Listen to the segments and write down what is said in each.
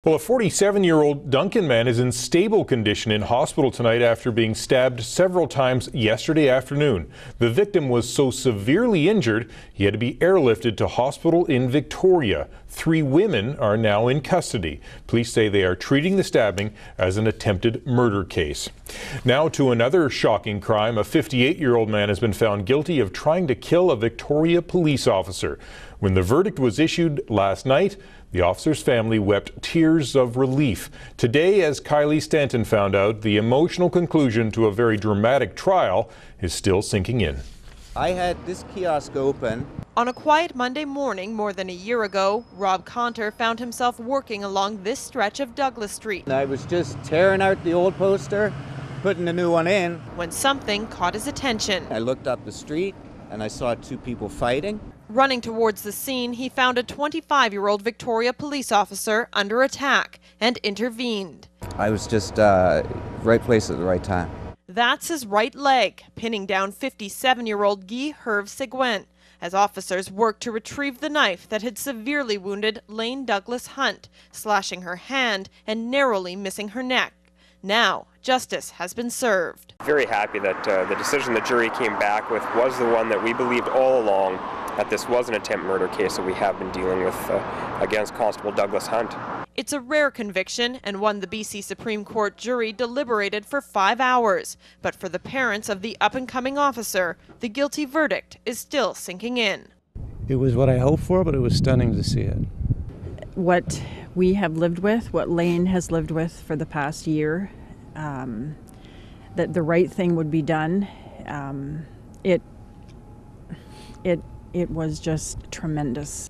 Well, a 47-year-old Duncan man is in stable condition in hospital tonight after being stabbed several times yesterday afternoon. The victim was so severely injured, he had to be airlifted to hospital in Victoria. 3 women are now in custody. Police say they are treating the stabbing as an attempted murder case. Now to another shocking crime. A 58-year-old man has been found guilty of trying to kill a Victoria police officer. When the verdict was issued last night, the officer's family wept tears of relief. Today, as Kylie Stanton found out, the emotional conclusion to a very dramatic trial is still sinking in. I had this kiosk open. On a quiet Monday morning more than a year ago, Rob Conter found himself working along this stretch of Douglas Street. I was just tearing out the old poster, putting the new one in. When something caught his attention. I looked up the street and I saw 2 people fighting. Running towards the scene, he found a 25-year-old Victoria police officer under attack and intervened. I was just right place at the right time. That's his right leg, pinning down 57-year-old Guy Herve Seguin, as officers worked to retrieve the knife that had severely wounded Lane Douglas Hunt, slashing her hand and narrowly missing her neck. Now, justice has been served. Very happy that the decision the jury came back with was the one that we believed all along, that this was an attempt murder case that we have been dealing with against Constable Douglas Hunt. It's a rare conviction and one the BC Supreme Court jury deliberated for 5 hours. But for the parents of the up-and-coming officer, the guilty verdict is still sinking in. It was what I hoped for, but it was stunning to see it. What we have lived with, what Lane has lived with for the past year, that the right thing would be done, it was just tremendous.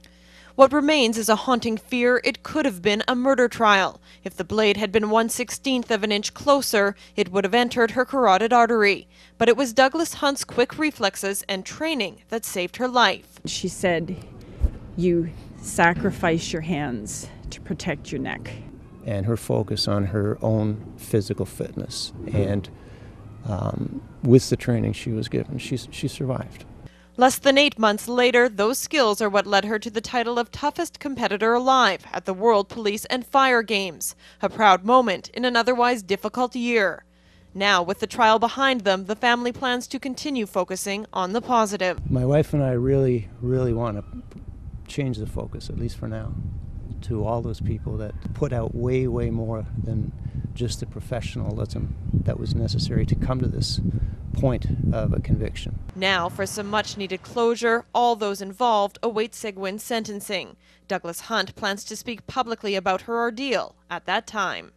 What remains is a haunting fear it could have been a murder trial. If the blade had been 1/16 of an inch closer, it would have entered her carotid artery. But it was Douglas Hunt's quick reflexes and training that saved her life. She said, "You sacrifice your hands to protect your neck." And her focus on her own physical fitness and with the training she was given, she survived. Less than 8 months later, those skills are what led her to the title of toughest competitor alive at the World Police and Fire Games, a proud moment in an otherwise difficult year. Now, with the trial behind them, the family plans to continue focusing on the positive. My wife and I really want to change the focus, at least for now, to all those people that put out way more than just the professionalism that was necessary to come to this point of a conviction. Now, for some much-needed closure, all those involved await Seguin's sentencing. Douglas Hunt plans to speak publicly about her ordeal at that time.